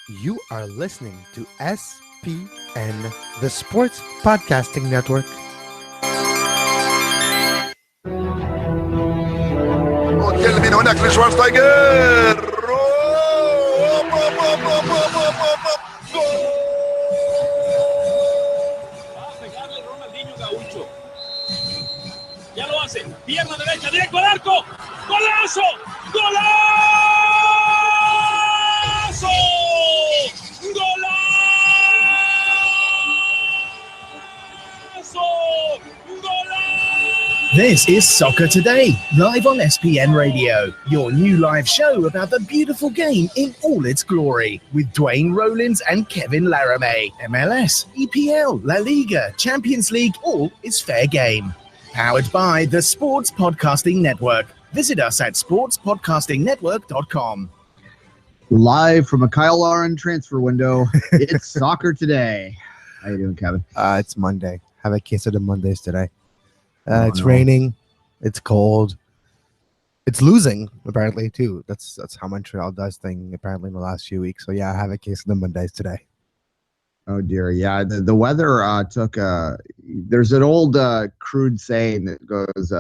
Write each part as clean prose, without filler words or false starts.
You are listening to SPN, the Sports Podcasting Network. وتكلم من هناك لشوارزنيجر. جول. Va a pegarle Ronaldinho Gaucho. Ya lo hace. Pierna derecha, directo al arco. ¡Golazo! ¡Golazo! ¡Golazo! ¡Golazo! This is Soccer Today, live on SPN Radio, your new live show about the beautiful game in all its glory, with Duane, Rollins and Kevin Laramee. MLS, EPL, La Liga, Champions League, all is fair game. Powered by the Sports Podcasting Network. Visit us at sportspodcastingnetwork.com. Live from a Kyle Lauren transfer window, it's Soccer Today. How you doing, Kevin? It's Monday. Have a case of the Mondays today. It's no. raining. It's cold. It's losing, apparently, too. That's how Montreal does thing, apparently, in the last few weeks. So, yeah, I have a case of the Mondays today. Oh, dear. Yeah, the weather took there's an old crude saying that goes,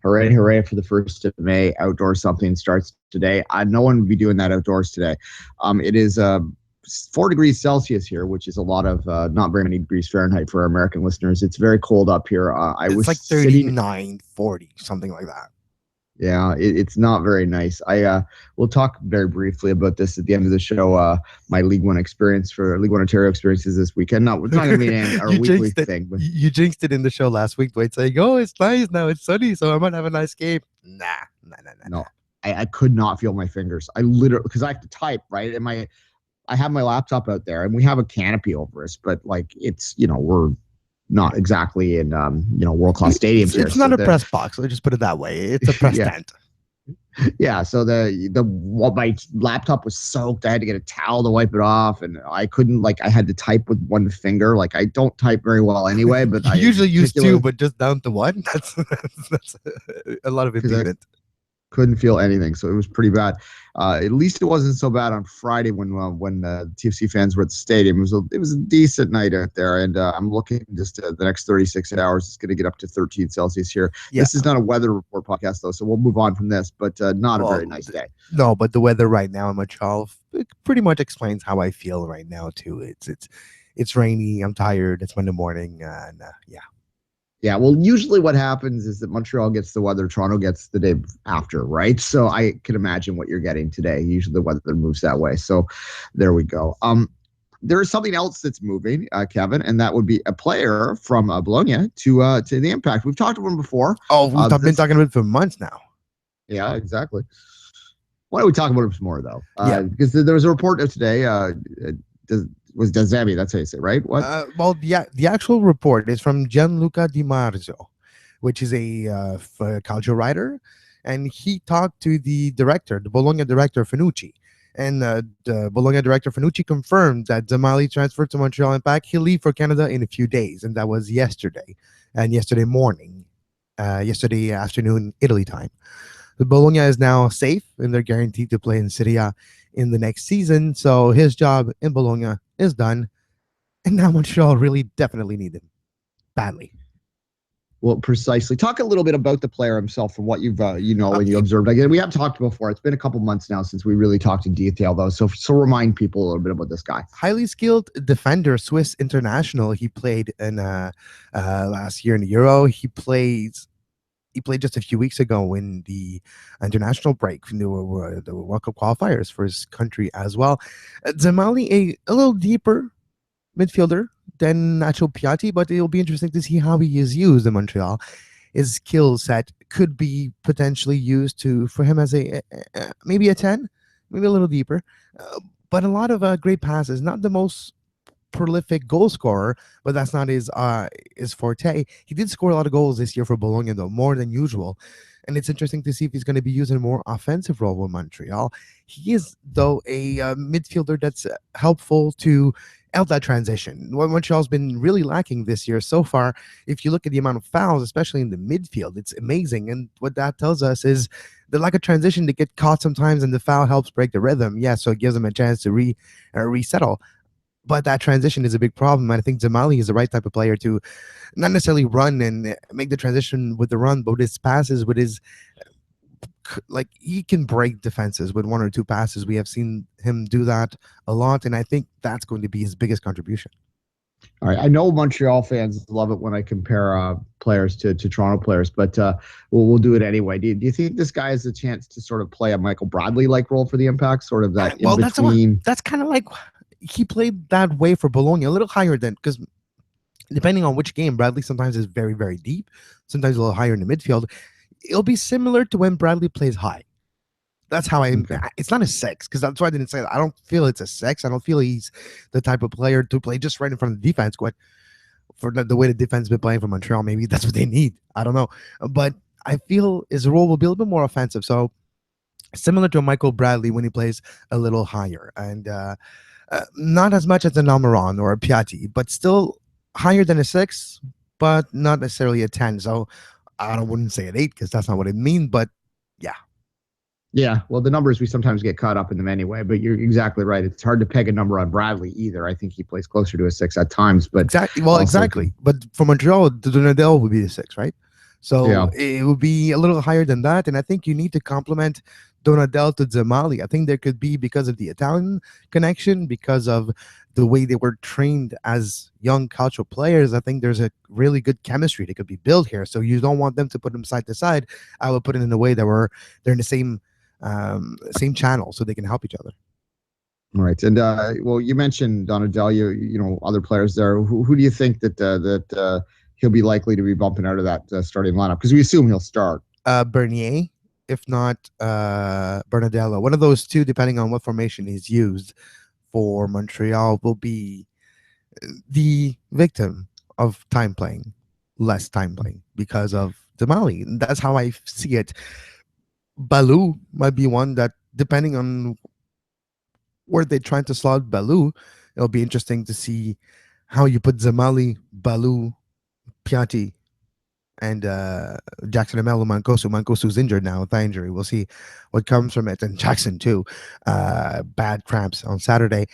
hooray, hooray for the 1st of May, outdoor something starts today. No one would be doing that outdoors today. It is 4 degrees Celsius here, which is a lot of not very many degrees Fahrenheit for our American listeners. It's very cold up here. It's like 39, 40, something like that. Yeah, it's not very nice. We'll talk very briefly about this at the end of the show. My League One Ontario experiences this weekend. No, it's not going to be our weekly thing. But you jinxed it in the show last week, Dwight, saying, "Oh, it's nice now. It's sunny, so I might have a nice game." No. I could not feel my fingers. I literally, because I have to type, right? And I have my laptop out there, and we have a canopy over us, but like it's we're not exactly in world-class stadiums here. It's not a press box. Let's just put it that way. It's a press tent. Yeah. So my laptop was soaked. I had to get a towel to wipe it off, and I couldn't I had to type with one finger. Like I don't type very well anyway, but I usually use two, but just down to one. That's a lot of improvement. Couldn't feel anything, so it was pretty bad. At least it wasn't so bad on Friday when the TFC fans were at the stadium. It was a decent night out there, and I'm looking just the next 36 hours. It's going to get up to 13 Celsius here. Yeah. This is not a weather report podcast though, so we'll move on from this. But not a very nice day. No, but the weather right now in Montreal pretty much explains how I feel right now too. It's rainy. I'm tired. It's Monday morning, and yeah. Yeah, well, usually what happens is that Montreal gets the weather, Toronto gets the day after, right? So I can imagine what you're getting today. Usually the weather moves that way. So there we go. There is something else that's moving, Kevin, and that would be a player from Bologna to the Impact. We've talked about him before. Oh, we've been talking about it for months now. Yeah, exactly. Why don't we talk about him some more, though? Because there was a report of today. Was Dazemi, that's how you say, right? What? The actual report is from Gianluca Di Marzio, which is a calcio writer, and he talked to the Bologna director, Fanucci, and the Bologna director, Fanucci, confirmed that Dazemi transferred to Montreal Impact. He'll leave for Canada in a few days, and that was yesterday, and yesterday afternoon, Italy time. The Bologna is now safe, and they're guaranteed to play in Serie A in the next season, so his job in Bologna is done, and now Montreal really definitely need him badly. Well, precisely. Talk a little bit about the player himself from what you've and you observed. Again, we have talked before. It's been a couple months now since we really talked in detail, though. So remind people a little bit about this guy. Highly skilled defender, Swiss international. He played in last year in the Euro. He played just a few weeks ago in the international break. There were the World Cup qualifiers for his country as well. Zamali, a little deeper midfielder than Nacho Piatti, but it'll be interesting to see how he is used in Montreal. His skill set could be potentially used for him as maybe a 10, maybe a little deeper, but a lot of great passes. Not the most prolific goal scorer, but that's not his forte. He did score a lot of goals this year for Bologna, though, more than usual. And it's interesting to see if he's going to be used in a more offensive role with Montreal. He is, though, a midfielder that's helpful to out that transition. What Montreal's been really lacking this year so far, if you look at the amount of fouls, especially in the midfield, it's amazing. And what that tells us is the lack of transition to get caught sometimes, and the foul helps break the rhythm. Yeah, so it gives them a chance to resettle. But that transition is a big problem. I think Zamali is the right type of player to not necessarily run and make the transition with the run, but with his passes, with his like he can break defenses with one or two passes. We have seen him do that a lot, and I think that's going to be his biggest contribution. All right. I know Montreal fans love it when I compare players to Toronto players, but we'll do it anyway. Do you think this guy has a chance to sort of play a Michael Bradley-like role for the Impact, sort of that Well, in between? that's kind of like he played that way for Bologna, a little higher than, because depending on which game, Bradley sometimes is very, very deep, sometimes a little higher in the midfield. It'll be similar to when Bradley plays high. That's how Okay. it's not a 6, because that's why I didn't say that. I don't feel it's a 6. I don't feel he's the type of player to play just right in front of the defense. But for the way the defense has been playing for Montreal, maybe that's what they need. I don't know. But I feel his role will be a little bit more offensive. So similar to Michael Bradley when he plays a little higher. And not as much as a Namaron or a Piatti, but still higher than a 6, but not necessarily a 10. So wouldn't say an 8, because that's not what it means. But yeah. Yeah, well, the numbers, we sometimes get caught up in them anyway, but you're exactly right. It's hard to peg a number on Bradley either. I think he plays closer to a 6 at times, but Exactly. Well, exactly. But for Montreal, Donadel would be the 6, right? So Yeah. it would be a little higher than that. And I think you need to complement Donadel to Zamali. I think there could be, because of the Italian connection, because of the way they were trained as young cultural players, I think there's a really good chemistry that could be built here. So you don't want them to put them side to side. I would put it in a way that they're in the same channel, so they can help each other. All right. And well, you mentioned Donadel, you know, other players there. Who do you think that he'll be likely to be bumping out of that starting lineup? Because we assume he'll start. Bernier, if not Bernadello. One of those two, depending on what formation is used for Montreal, will be the victim of less time playing because of Damali. That's how I see it. Balou might be one that, depending on where they're trying to slot Balou, it'll be interesting to see how you put Zamali, Balou, Piatti, and Jackson Amelo Mancosu. Mancosu's injured now, thigh injury. We'll see what comes from it. And Jackson too. Bad cramps on Saturday.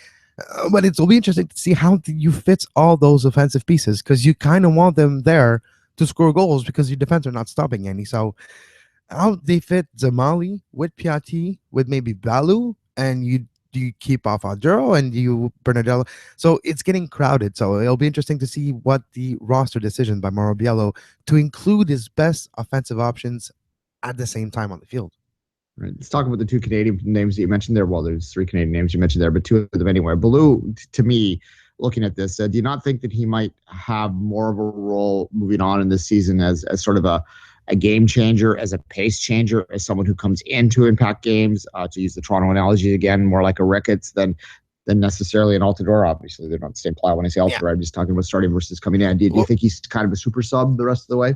But it'll be interesting to see how you fit all those offensive pieces, because you kind of want them there to score goals because your defense are not stopping any. So how they fit Zamali with Piatti, with maybe Balou, and you keep off Aduro and you Bernadello. So it's getting crowded. So it'll be interesting to see what the roster decision by Mauro Biello to include his best offensive options at the same time on the field. Right. Let's talk about the two Canadian names that you mentioned there. Well, there's 3 Canadian names you mentioned there, but 2 of them anyway. Balou, to me, looking at this, do you not think that he might have more of a role moving on in this season as sort of a game changer, as a pace changer, as someone who comes into impact games, to use the Toronto analogy again, more like a Ricketts than necessarily an Altidore? Obviously, they're not the same player. When I say Altidore, yeah. I'm just talking about starting versus coming in. Do you think he's kind of a super sub the rest of the way?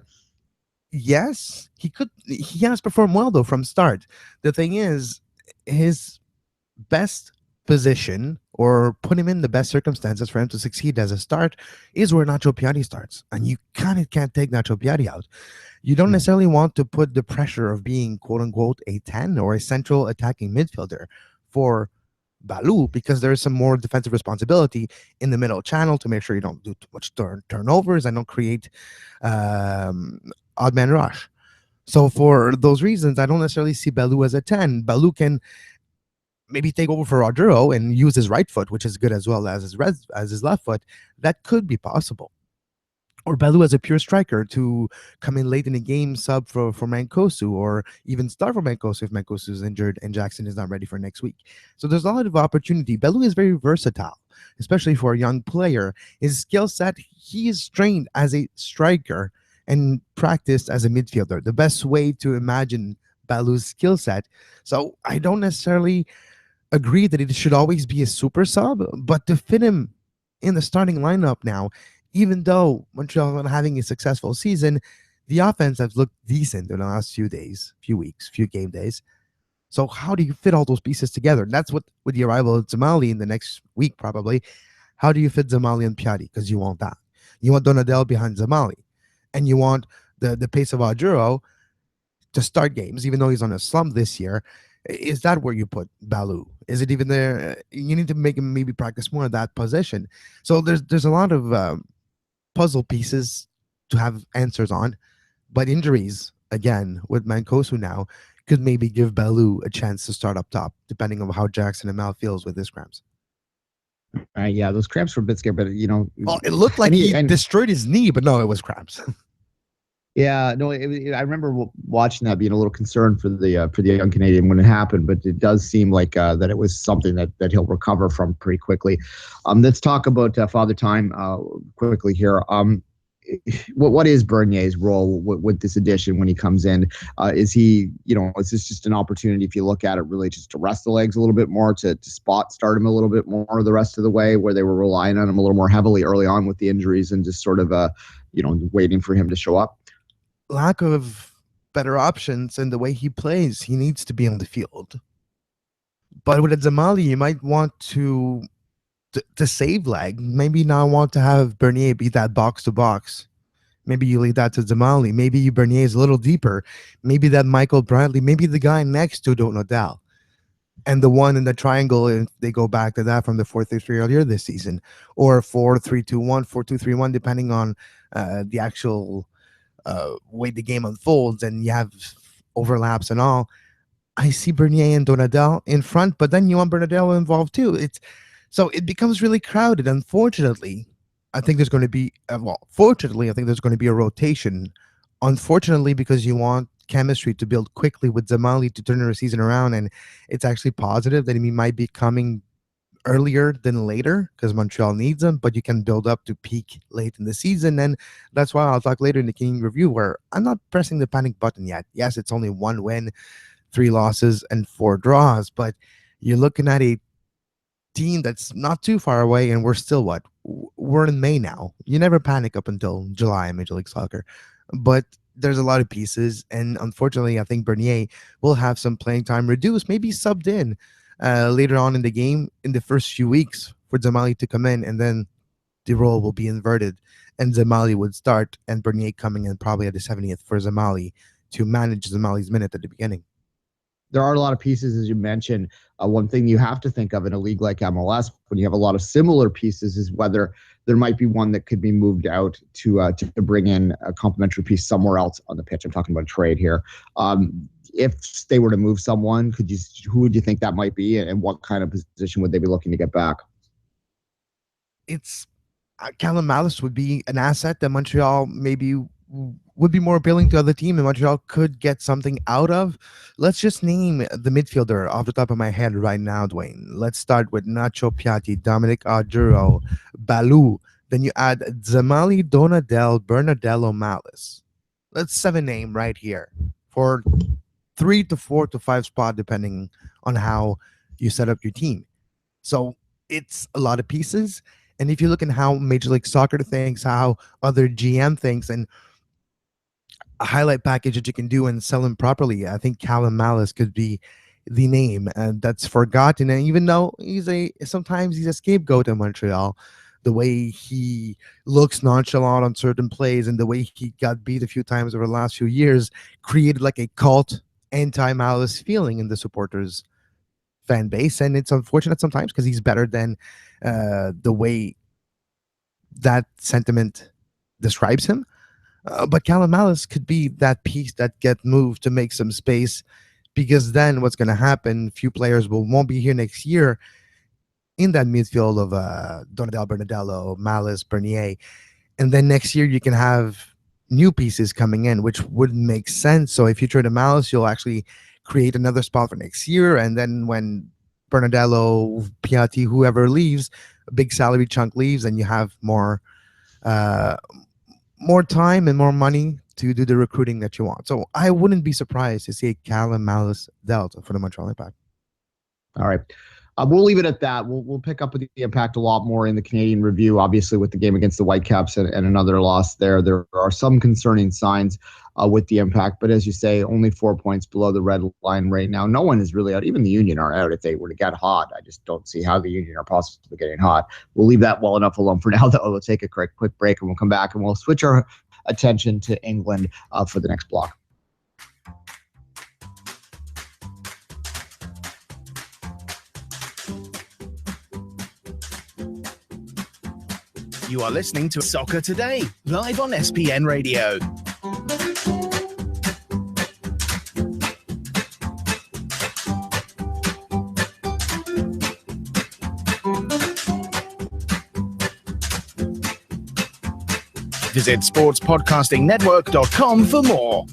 Yes, he could. He has performed well, though, from start. The thing is, his best position, or put him in the best circumstances for him to succeed as a start, is where Nacho Piatti starts. And you kind of can't take Nacho Piatti out. You don't necessarily want to put the pressure of being, quote unquote, a 10 or a central attacking midfielder for Balou, because there is some more defensive responsibility in the middle channel to make sure you don't do too much turnovers and don't create odd man rush. So for those reasons, I don't necessarily see Balou as a 10. Balou can maybe take over for Rodrigo and use his right foot, which is good as well as his left foot. That could be possible. Or Balou as a pure striker to come in late in the game, sub for Mancosu, or even start for Mancosu if Mancosu is injured and Jackson is not ready for next week. So there's a lot of opportunity. Balou is very versatile, especially for a young player. His skill set, he is trained as a striker and practiced as a midfielder. The best way to imagine Balou's skill set. So I don't necessarily agree that it should always be a super sub, but to fit him in the starting lineup now, even though Montreal is not having a successful season, the offense has looked decent in the last few days, few weeks, few game days. So how do you fit all those pieces together? And that's what, with the arrival of Zamali in the next week, probably, How do you fit Zamali and Piatti? Because you want that. You want Donadel behind Zamali, and you want the pace of Arturo to start games, even though he's on a slump this year. Is that where you put Balu? Is it even there? You need to make him maybe practice more of that position. So there's a lot of puzzle pieces to have answers on, but injuries again with Mancosu now could maybe give Balu a chance to start up top, depending on how Jackson and Mal feels with his cramps. Yeah, those cramps were a bit scary, but Well, it looked like he destroyed his knee, but no, it was cramps. Yeah, no, I remember watching that, being a little concerned for the young Canadian when it happened, but it does seem like that it was something that he'll recover from pretty quickly. Let's talk about Father Time quickly here. What is Bernier's role with this addition when he comes in? Is he, is this just an opportunity, if you look at it, really just to rest the legs a little bit more, to start him a little bit more the rest of the way, where they were relying on him a little more heavily early on with the injuries and just sort of, waiting for him to show up? Lack of better options and the way he plays, he needs to be on the field. But with Zamali, you might want to save leg. Maybe not want to have Bernier be that box to box. Maybe you leave that to Zamali. Maybe Bernier is a little deeper. Maybe that Michael Bradley. Maybe the guy next to Donadel. And the one in the triangle, if they go back to that from the 4-3-3 earlier this season, or 4-3-2-1, 4-2-3-1, depending on the actual way the game unfolds, and you have overlaps and all. I see Bernier and Donadel in front, but then you want Bernadelle involved too. So it becomes really crowded. Unfortunately, I think there's going to be fortunately, I think there's going to be a rotation. Unfortunately, because you want chemistry to build quickly with Zamali to turn the season around, and it's actually positive that he might be coming earlier than later because Montreal needs them, but you can build up to peak late in the season. And that's why I'll talk later in the King review, where I'm not pressing the panic button yet. Yes, it's only 1 win, 3 losses, and 4 draws, but you're looking at a team that's not too far away, and we're still we're in May now. You never panic up until July in Major League Soccer, but there's a lot of pieces, and unfortunately I think Bernier will have some playing time reduced, maybe subbed in later on in the game in the first few weeks for Zamali to come in, and then the role will be inverted and Zamali would start, and Bernier coming in probably at the 70th for Zamali to manage Zamali's minute at the beginning. There are a lot of pieces, as you mentioned. One thing you have to think of in a league like MLS, when you have a lot of similar pieces, is whether there might be one that could be moved out to bring in a complementary piece somewhere else on the pitch. I'm talking about a trade here. If they were to move someone, who would you think that might be, and what kind of position would they be looking to get back? It's Callum Malice would be an asset that Montreal maybe would be more appealing to other team, and Montreal could get something out of. Let's just name the midfielder off the top of my head right now, Duane. Let's start with Nacho Piatti, Dominic Arturo, Balu. Then you add Zamali, Donadel, Bernadello, Malice. That's 7 name right here for 3 to 4 to 5 spot, depending on how you set up your team. So it's a lot of pieces. And if you look at how Major League Soccer thinks, how other GM thinks, and a highlight package that you can do and sell him properly, I think Callum Malice could be the name that's forgotten. And even though sometimes he's a scapegoat in Montreal, the way he looks nonchalant on certain plays and the way he got beat a few times over the last few years created like a cult anti-Malice feeling in the supporters fan base. And it's unfortunate sometimes because he's better than the way that sentiment describes him. But Callum Malice could be that piece that get moved to make some space, because then what's going to happen, few players won't be here next year in that midfield of Donadel, Bernadello, Malice, Bernier. And then next year you can have new pieces coming in, which wouldn't make sense. So if you trade a Malice, you'll actually create another spot for next year. And then when Bernadello, Piatti, whoever leaves, a big salary chunk leaves, and you have more time and more money to do the recruiting that you want. So I wouldn't be surprised to see Callum Malice dealt for the Montreal Impact. All right. We'll leave it at that. We'll pick up with the Impact a lot more in the Canadian review, obviously, with the game against the Whitecaps and another loss there. There are some concerning signs with the Impact, but as you say, only 4 points below the red line right now. No one is really out. Even the Union are out if they were to get hot. I just don't see how the Union are possibly getting hot. We'll leave that well enough alone for now, though. We'll take a quick break and we'll come back and we'll switch our attention to England for the next block. You are listening to Soccer Today, live on SPN Radio. Visit sportspodcastingnetwork.com for more.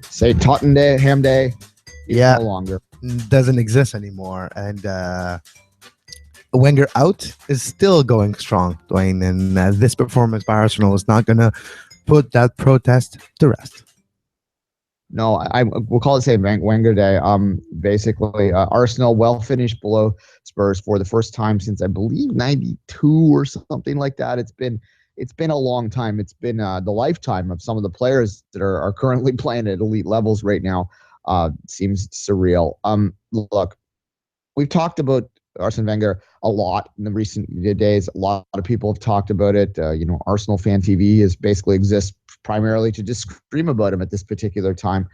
Say Tottenham Day. Yeah. No longer. Doesn't exist anymore. And Wenger out is still going strong, Duane. And this performance by Arsenal is not going to put that protest to rest. No, we'll call it say Wenger Day. Basically, Arsenal well finished below Spurs for the first time since I believe '92 or something like that. It's been a long time. It's been the lifetime of some of the players that are currently playing at elite levels right now. Seems surreal. Look, we've talked about Arsene Wenger a lot in the recent days. A lot of people have talked about it. Arsenal Fan TV basically exists primarily to just scream about him at this particular time.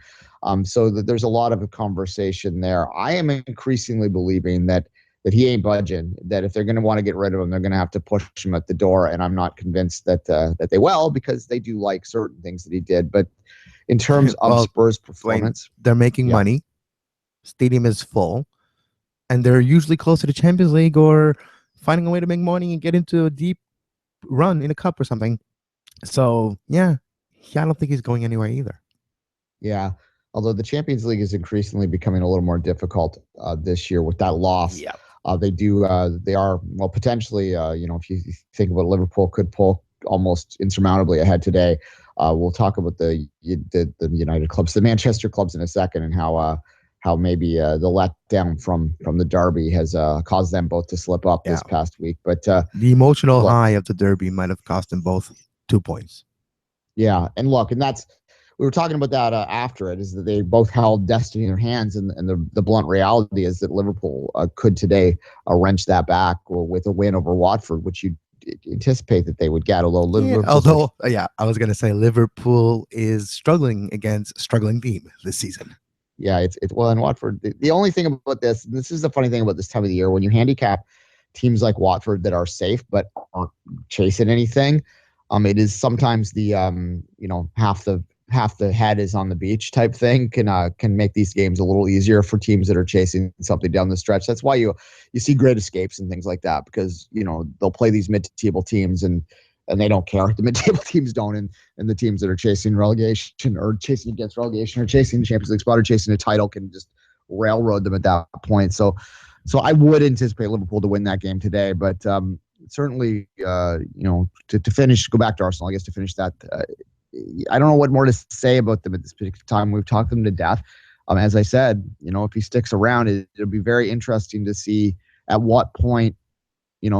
So there's a lot of a conversation there. I am increasingly believing that he ain't budging, that if they're going to want to get rid of him, they're going to have to push him at the door. And I'm not convinced that they will, because they do like certain things that he did. But in terms of Spurs performance, they're making money. Stadium is full. And they're usually close to the Champions League or finding a way to make money and get into a deep run in a cup or something. So, yeah, I don't think he's going anywhere either. Yeah, although the Champions League is increasingly becoming a little more difficult this year with that loss. Yeah. They are, well, potentially, if you think about Liverpool could pull almost insurmountably ahead today. We'll talk about the United clubs, the Manchester clubs in a second, and how maybe the letdown from the derby has caused them both to slip up this past week. But the emotional high of the derby might have cost them both 2 points. Yeah, and look, and we were talking about that after it, is that they both held destiny in their hands, and the blunt reality is that Liverpool could today wrench that back with a win over Watford, which you anticipate that they would get. Although I was going to say Liverpool is struggling against struggling team this season. Yeah, it's well, in Watford, the only thing about this is the funny thing about this time of the year, when you handicap teams like Watford that are safe but aren't chasing anything, it is sometimes the half the head is on the beach type thing can make these games a little easier for teams that are chasing something down the stretch. That's why you see great escapes and things like that, because they'll play these mid-table teams and they don't care. The mid-table teams don't, and the teams that are chasing relegation or chasing against relegation or chasing the Champions League spot or chasing a title can just railroad them at that point. So I would anticipate Liverpool to win that game today, but certainly, to finish, go back to Arsenal, I guess, to finish that. I don't know what more to say about them at this particular time. We've talked them to death. As I said, if he sticks around, it'll be very interesting to see at what point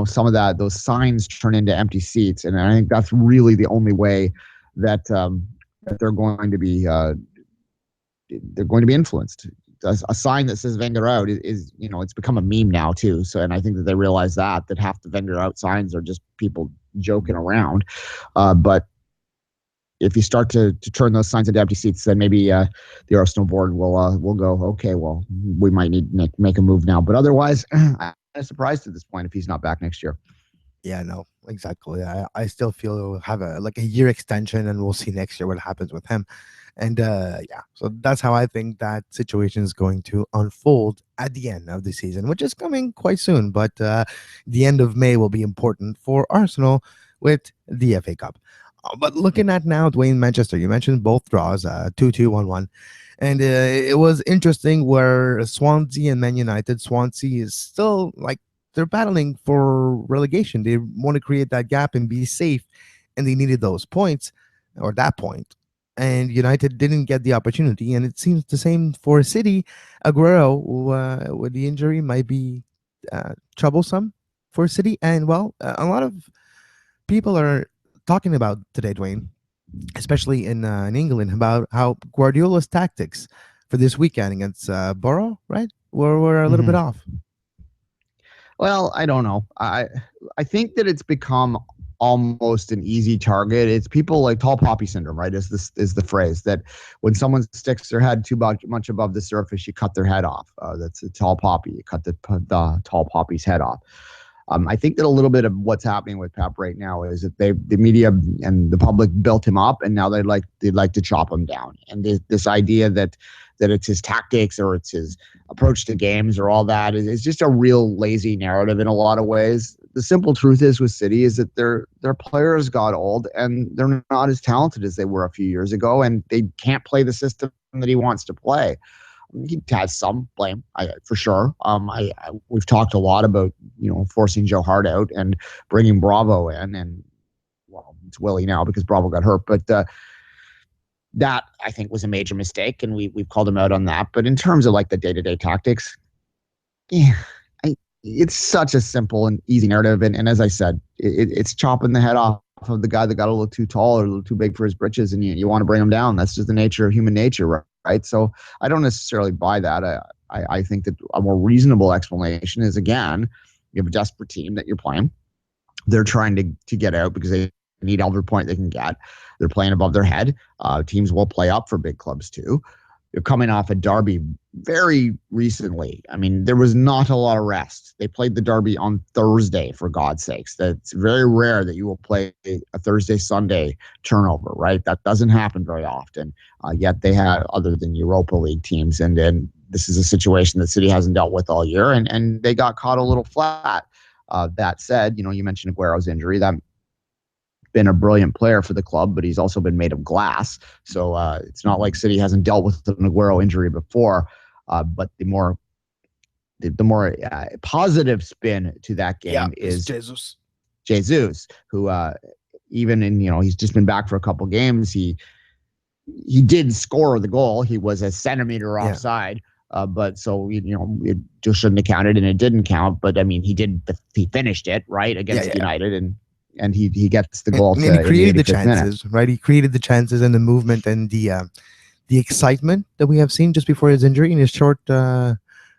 some of those signs turn into empty seats, and I think that's really the only way that they're going to be influenced. A sign that says Wenger out is it's become a meme now too. So, and I think that they realize that half the Wenger out signs are just people joking around. But if you start to turn those signs into empty seats, then maybe the Arsenal board will go, okay, well, we might need to make a move now. But otherwise, I'm surprised at this point if he's not back next year. Yeah, no, exactly. I still feel we'll have a year extension, and we'll see next year what happens with him. And so that's how I think that situation is going to unfold at the end of the season, which is coming quite soon. But the end of May will be important for Arsenal with the FA Cup. But looking at now, Duane, Manchester, you mentioned both draws, 2-2, 1-1. And it was interesting where Swansea and Man United, Swansea is still they're battling for relegation. They want to create that gap and be safe, and they needed those points or that point. and United didn't get the opportunity. And it seems the same for City. Aguero, with the injury, might be troublesome for City. And well, a lot of people are talking about today, Dwayne, especially in England, about how Guardiola's tactics for this weekend against Borough, right? We're a little bit off. Well, I don't know. I think that it's become almost an easy target. It's people like tall poppy syndrome, right? Is the phrase that when someone sticks their head too much above the surface, you cut their head off. That's a tall poppy. You cut the tall poppy's head off. I think that a little bit of what's happening with Pep right now is that the media and the public built him up, and now they'd like to chop him down. And this idea that it's his tactics or it's his approach to games or all that is just a real lazy narrative in a lot of ways. The simple truth is with City is that their players got old and they're not as talented as they were a few years ago, and they can't play the system that he wants to play. He has some blame, for sure. We've talked a lot about forcing Joe Hart out and bringing Bravo in, and well, it's Willie now because Bravo got hurt, but that I think was a major mistake, and we've called him out on that. But in terms of like the day-to-day tactics, it's such a simple and easy narrative, and as I said, it's chopping the head off of the guy that got a little too tall or a little too big for his britches, and you want to bring him down. That's just the nature of human nature, right? So I don't necessarily buy that. I think that a more reasonable explanation is, again, you have a desperate team that you're playing. They're trying to get out because they need every point they can get. They're playing above their head. Teams will play up for big clubs too. You're coming off a derby very recently. I mean, there was not a lot of rest. They played the derby on Thursday, for God's sakes. That's very rare that you will play a Thursday-Sunday turnover, right? That doesn't happen very often. Yet they have, other than Europa League teams. And then this is a situation that City hasn't dealt with all year, and they got caught a little flat. That said, you mentioned Aguero's injury. That been a brilliant player for the club, but he's also been made of glass. So it's not like City hasn't dealt with an Aguero injury before. But the more positive spin to that game is Jesus, who even in he's just been back for a couple games. He did score the goal. He was a centimeter offside. But so it just shouldn't have counted, and it didn't count. But I mean, he finished it right against United, and he gets the goal. And he created the chances, right? He created the chances and the movement and the excitement that we have seen just before his injury in his short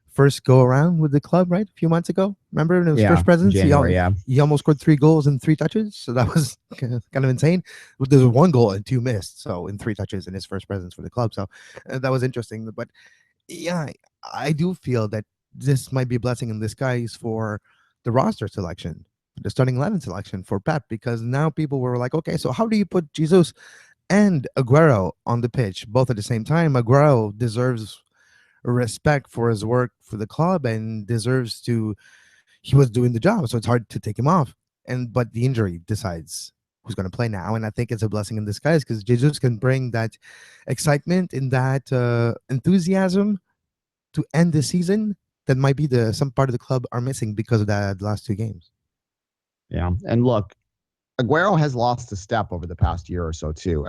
first go around with the club, right? A few months ago, remember in his first presence, he almost scored 3 goals and 3 touches. So that was kind of insane. There was 1 goal and 2 missed, so in 3 touches in his first presence for the club. So that was interesting. But yeah, I do feel that this might be a blessing in disguise for the roster selection, the starting 11 selection for Pep, because now people were like, okay, so how do you put Jesus and Aguero on the pitch both at the same time? Aguero deserves respect for his work for the club and he was doing the job, so it's hard to take him off. But the injury decides who's going to play now, and I think it's a blessing in disguise because Jesus can bring that excitement and that enthusiasm to end the season that might be some part of the club are missing because of that last 2 games. Yeah, and look, Aguero has lost a step over the past year or so too.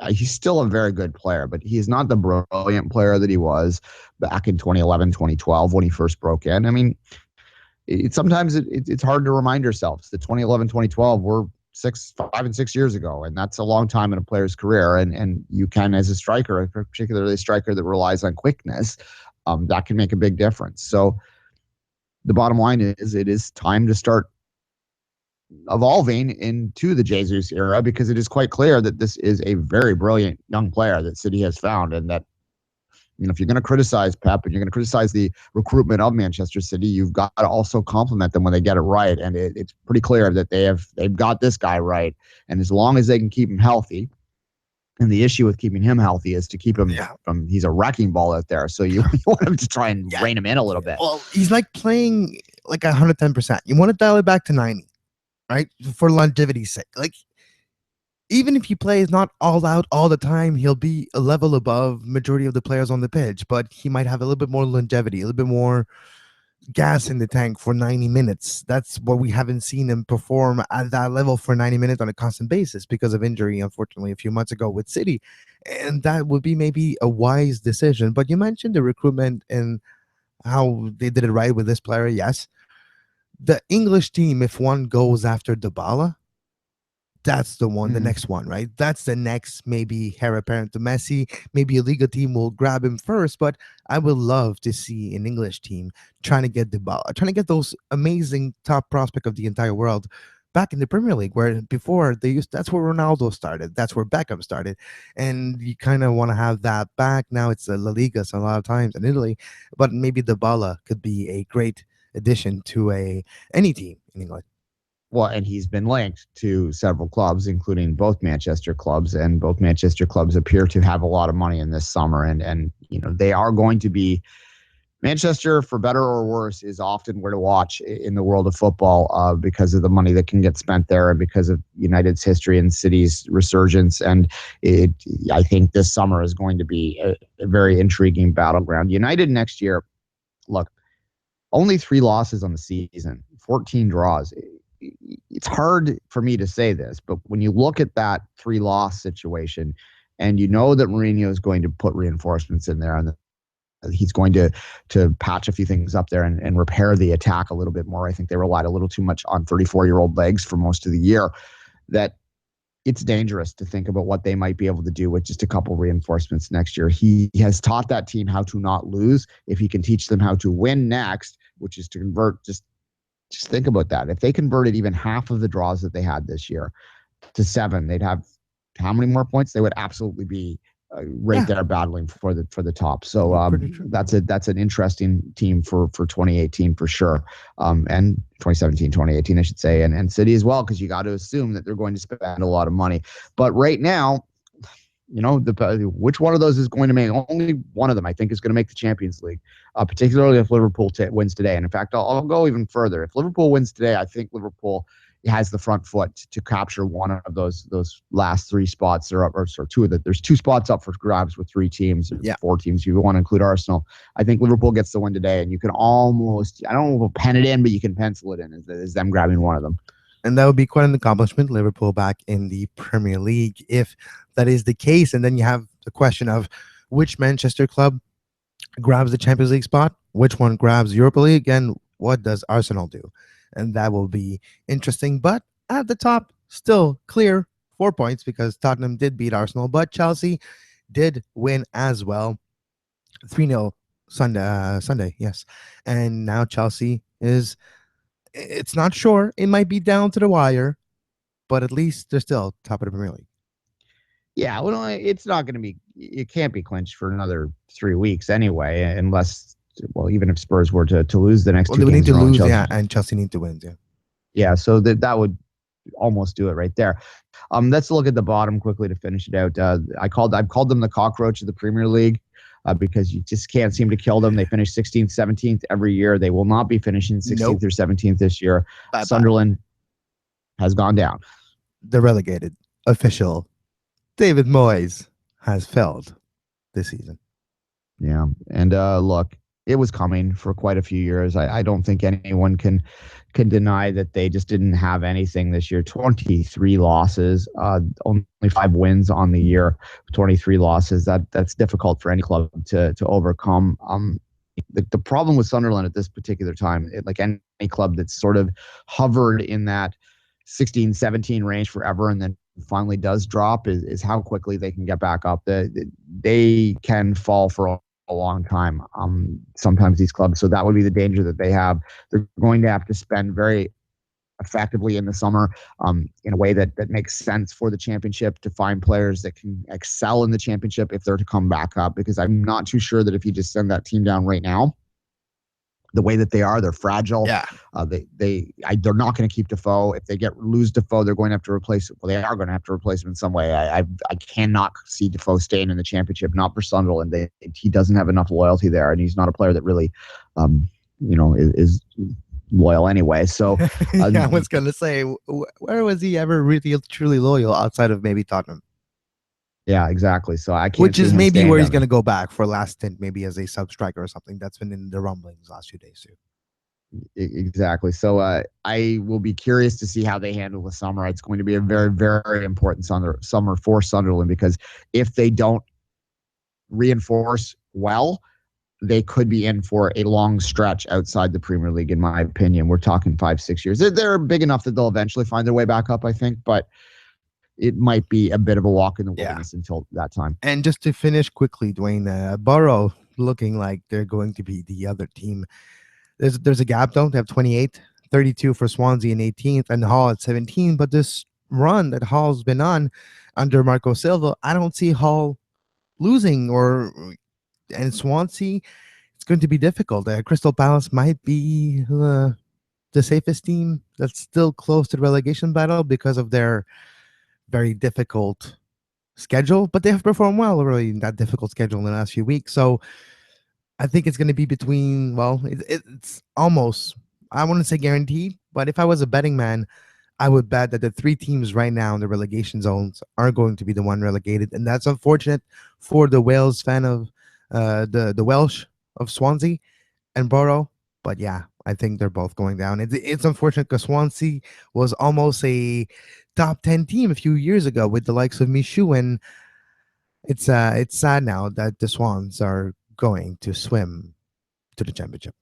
He's still a very good player, but he's not the brilliant player that he was back in 2011, 2012 when he first broke in. I mean, sometimes it's hard to remind yourselves that 2011, 2012 were 5 and 6 years ago, and that's a long time in a player's career. And you can, as a striker, particularly a striker that relies on quickness, that can make a big difference. So the bottom line is it is time to start evolving into the Jesus era, because it is quite clear that this is a very brilliant young player that City has found, and that if you're going to criticize Pep and you're going to criticize the recruitment of Manchester City, you've got to also compliment them when they get it right. And it's pretty clear that they've got this guy right, and as long as they can keep him healthy. And the issue with keeping him healthy is to keep him from, he's a wrecking ball out there. So you want him to try and rein him in a little bit. Well, he's like playing like 110%. You want to dial it back to 90, right? For longevity's sake. Like, even if he plays not all out all the time, he'll be a level above majority of the players on the pitch, but he might have a little bit more longevity, a little bit more gas in the tank for 90 minutes. That's what we haven't seen him perform at that level for 90 minutes on a constant basis because of injury, unfortunately, a few months ago with City. And that would be maybe a wise decision. But you mentioned the recruitment and how they did it right with this player. Yes. The English team, if one goes after Dybala, that's the one, the next one, right? That's the next maybe heir apparent to Messi. Maybe a Liga team will grab him first, but I would love to see an English team trying to get trying to get those amazing top prospect of the entire world back in the Premier League, where before they used, that's where Ronaldo started, that's where Beckham started, and you kind of want to have that back. Now it's a La Liga, so a lot of times in Italy, but maybe Dybala could be a great addition to any team in England. Well, and he's been linked to several clubs, including both Manchester clubs, and both Manchester clubs appear to have a lot of money in this summer. And they are going to be Manchester, for better or worse, is often where to watch in the world of football because of the money that can get spent there and because of United's history and City's resurgence. And I think this summer is going to be a very intriguing battleground. United next year, look, only 3 losses on the season, 14 draws. It's hard for me to say this, but when you look at that 3-loss situation and you know that Mourinho is going to put reinforcements in there and he's going to patch a few things up there and repair the attack a little bit more. I think they relied a little too much on 34-year-old legs for most of the year, that it's dangerous to think about what they might be able to do with just a couple reinforcements next year. He has taught that team how to not lose. If he can teach them how to win next, which is to convert, just think about that. If they converted even half of the draws that they had this year to 7, they'd have how many more points? They would absolutely be there battling for the top. So that's an interesting team for 2018 for sure, and 2017, 2018, I should say, and City as well, because you got to assume that they're going to spend a lot of money. But right now, which one of those is going to make? Only one of them, I think, is going to make the Champions League, particularly if Liverpool wins today. And in fact, I'll go even further. If Liverpool wins today, I think Liverpool has the front foot to capture one of those last 3 spots. Or 2 of the. There's 2 spots up for grabs with 3 teams, 4 teams. If you want to include Arsenal, I think Liverpool gets the win today, and you can almost, I don't know if pen it in, but you can pencil it in as them grabbing one of them. And that would be quite an accomplishment, Liverpool back in the Premier League, if that is the case. And then you have the question of which Manchester club grabs the Champions League spot, which one grabs Europa League, and what does Arsenal do? And that will be interesting. But at the top, still clear 4 points because Tottenham did beat Arsenal, but Chelsea did win as well. 3-0 Sunday, yes. And now Chelsea is... It's not sure. It might be down to the wire, but at least they're still top of the Premier League. Yeah, well, it's not going to be. It can't be clinched for another 3 weeks anyway, unless, even if Spurs were to lose the next 2 games. They would need to lose, and Chelsea need to win, Yeah, so that would almost do it right there. Let's look at the bottom quickly to finish it out. I've called them the cockroach of the Premier League. Because you just can't seem to kill them. They finish 16th, 17th every year. They will not be finishing 16th or 17th this year. Bye-bye. Sunderland has gone down. The relegated official, David Moyes, has failed this season. Yeah, and look, it was coming for quite a few years. I don't think anyone can deny that they just didn't have anything this year. 23 losses, only 5 wins on the year. 23 losses. That's difficult for any club to overcome. The problem with Sunderland at this particular time, like any club that's sort of hovered in that 16, 17 range forever and then finally does drop, is how quickly they can get back up. They can fall for a long time, sometimes these clubs. So that would be the danger that they have. They're going to have to spend very effectively in the summer in a way that makes sense for the championship, to find players that can excel in the championship if they're to come back up, because I'm not too sure that if you just send that team down right now, the way that they are, they're fragile. Yeah. They're not going to keep Defoe. If they lose Defoe, they're going to have to replace it. Well, they are going to have to replace him in some way. I cannot see Defoe staying in the championship, not for Sunderland. He doesn't have enough loyalty there, and he's not a player that really, is loyal anyway. So I was going to say, where was he ever really truly loyal outside of maybe Tottenham? Yeah, exactly. So I can't. Which is maybe where he's going to go back for last stint, maybe as a sub striker or something. That's been in the rumblings last few days too. Exactly. So I will be curious to see how they handle the summer. It's going to be a very, very important summer for Sunderland, because if they don't reinforce well, they could be in for a long stretch outside the Premier League, in my opinion. We're talking 5-6 years. They're big enough that they'll eventually find their way back up, I think, but it might be a bit of a walk in the wilderness until that time. And just to finish quickly, Duane, Borough looking like they're going to be the other team. There's a gap, though. They have 28, 32 for Swansea in 18th, and Hull at 17. But this run that Hull's been on under Marco Silva, I don't see Hull losing, and Swansea, it's going to be difficult. Crystal Palace might be the safest team that's still close to the relegation battle because of their very difficult schedule, but they have performed well really in that difficult schedule in the last few weeks. So I think it's going to be between, well, it's almost, I wouldn't say guaranteed, but if I was a betting man, I would bet that the three teams right now in the relegation zones are going to be the one relegated. And that's unfortunate for the Wales fan of the Welsh of Swansea and Borough. But yeah, I think they're both going down. It's unfortunate because Swansea was almost a top 10 team a few years ago with the likes of Michoud, and it's sad now that the Swans are going to swim to the championship.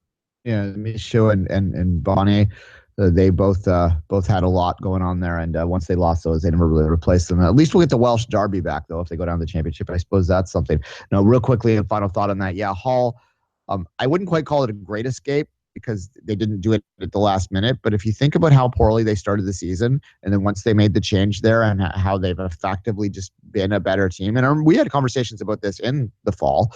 Yeah, Michaud and Bonnet, they both had a lot going on there, and once they lost those, they never really replaced them. At least we'll get the Welsh derby back, though, if they go down the championship. I suppose that's something. No, real quickly, a final thought on that. Yeah, Hull, I wouldn't quite call it a great escape because they didn't do it at the last minute. But if you think about how poorly they started the season, and then once they made the change there and how they've effectively just been a better team. And we had conversations about this in the fall,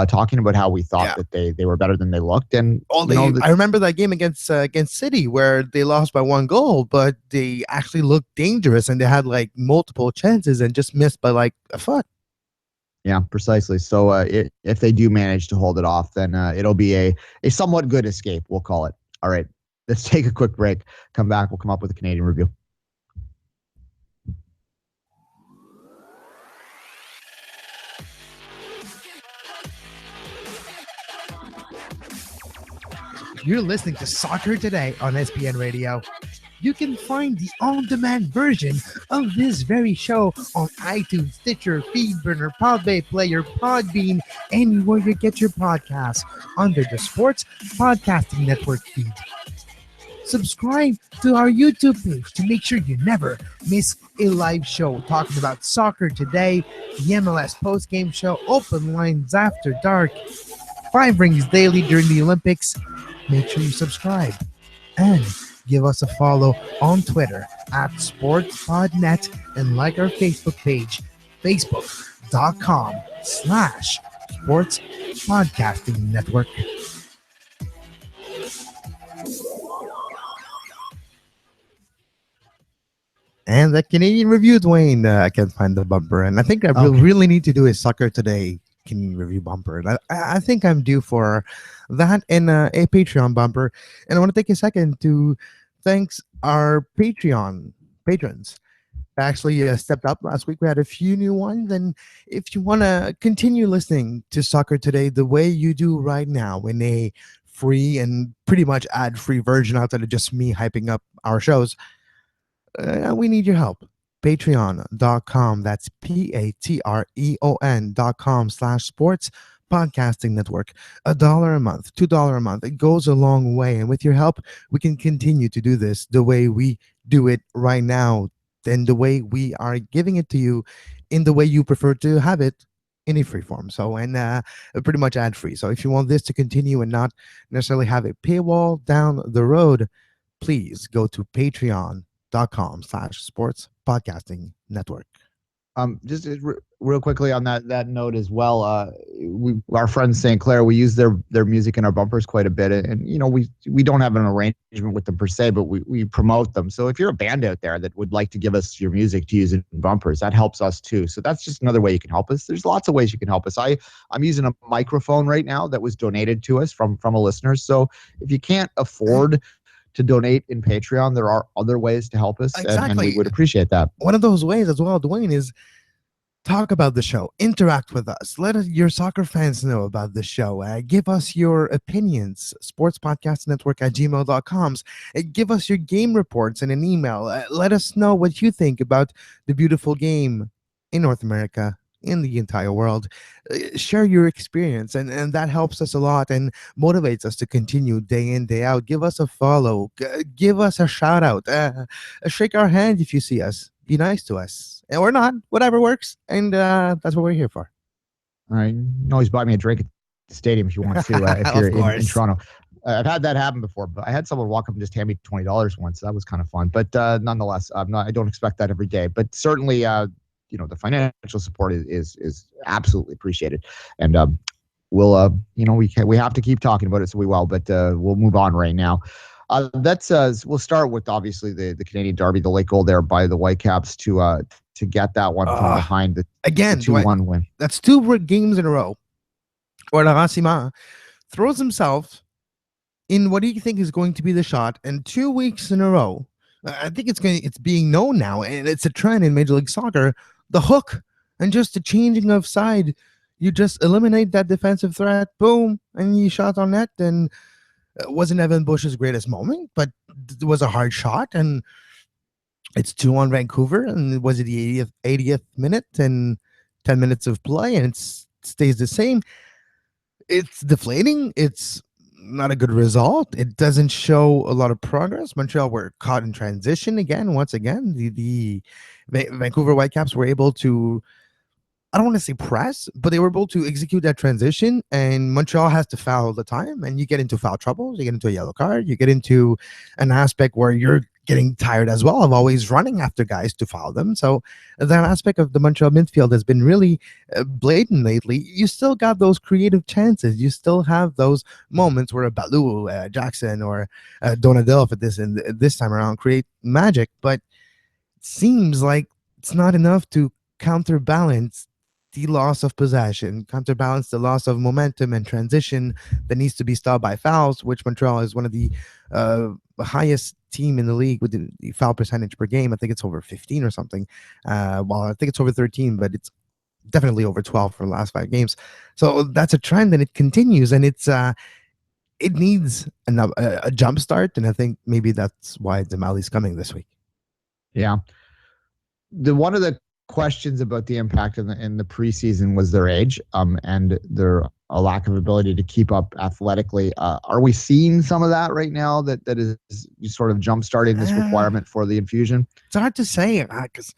talking about how we thought that they were better than they looked. And I remember that game against City where they lost by 1 goal, but they actually looked dangerous and they had like multiple chances and just missed by like a foot. Yeah, precisely. So if they do manage to hold it off, then it'll be a somewhat good escape, we'll call it. All right, let's take a quick break. Come back. We'll come up with a Canadian review. You're listening to Soccer Today on SPN Radio. You can find the on-demand version of this very show on iTunes, Stitcher, Feedburner, Podbay Player, Podbean, anywhere you get your podcasts under the Sports Podcasting Network feed. Subscribe to our YouTube page to make sure you never miss a live show talking about soccer today, the MLS postgame show, open lines after dark, 5 rings daily during the Olympics. Make sure you subscribe and give us a follow on Twitter at SportsPodNet and like our Facebook page, facebook.com/Sports Podcasting Network. And the Canadian review, Duane, I can't find the bumper. And I think I really need to do a Soccer Today Canadian review bumper. And I think I'm due for that and a Patreon bumper. And I want to take a second to thanks our Patreon patrons. Actually stepped up last week. We had a few new ones. And if you want to continue listening to Soccer Today the way you do right now in a free and pretty much ad-free version outside of just me hyping up our shows, we need your help. Patreon.com. That's patreon.com/sports podcasting network. $1 a month, $2 a month. It goes a long way. And with your help, we can continue to do this the way we do it right now, and the way we are giving it to you in the way you prefer to have it in a free form. So, and pretty much ad free. So if you want this to continue and not necessarily have a paywall down the road, please go to patreon.com/sports podcasting network. Just real quickly on that note as well, our friends St. Clair, we use their music in our bumpers quite a bit, and we don't have an arrangement with them per se, but we promote them. So if you're a band out there that would like to give us your music to use in bumpers, that helps us too. So that's just another way you can help us. There's lots of ways you can help us. I'm using a microphone right now that was donated to us from a listener. So if you can't afford to donate in Patreon, there are other ways to help us, and we would appreciate that. One of those ways as well, Duane, is talk about the show, interact with us, let us, your soccer fans know about the show, give us your opinions, sportspodcastnetwork at gmail.com. Give us your game reports in an email. Let us know what you think about the beautiful game in North America, in the entire world. Share your experience, and that helps us a lot and motivates us to continue day in, day out. Give us a follow, give us a shout out, shake our hand if you see us, be nice to us, or not, whatever works. And that's what we're here for. All right. You can always buy me a drink at the stadium if you want to, if you're Of in course. Toronto. I've had that happen before, but I had someone walk up and just hand me $20 once. That was kind of fun. But nonetheless, I don't expect that every day. But certainly, the financial support is absolutely appreciated. And we'll, we have to keep talking about it, so we will. But we'll move on right now. We'll start with obviously the Canadian Derby, the late goal there by the Whitecaps to get that one from behind the Again, 2-1 win. That's two games in a row where Laurent throws himself in what do you think is going to be the shot, and 2 weeks in a row, I think it's being known now, and it's a trend in Major League Soccer, the hook, and just the changing of side. You just eliminate that defensive threat, boom, and you shot on net. And it wasn't Evan Bush's greatest moment, but it was a hard shot, and it's 2-1 Vancouver, and it was the 80th minute and 10 minutes of play, and it stays the same. It's deflating. It's not a good result. It doesn't show a lot of progress. Montreal were caught in transition again. Once again, the Vancouver Whitecaps were able to, I don't want to say press, but they were able to execute that transition, and Montreal has to foul all the time, and you get into foul trouble, you get into a yellow card, you get into an aspect where you're getting tired as well of always running after guys to foul them. So that aspect of the Montreal midfield has been really blatant lately. You still got those creative chances. You still have those moments where a Balou, Jackson, or Donadell for this time around create magic, but it seems like it's not enough to counterbalance the loss of possession, counterbalance the loss of momentum and transition that needs to be stopped by fouls, which Montreal is one of the highest team in the league with the foul percentage per game. I think it's over 15 or something. Well, I think it's over 13, but it's definitely over 12 for the last 5 games. So that's a trend, and it continues, and it needs a jump start, and I think maybe that's why Demali's coming this week. Yeah. One of the questions about the impact in the preseason was their age, and their a lack of ability to keep up athletically. Are we seeing some of that right now that is sort of jump starting this requirement for the infusion? It's hard to say, because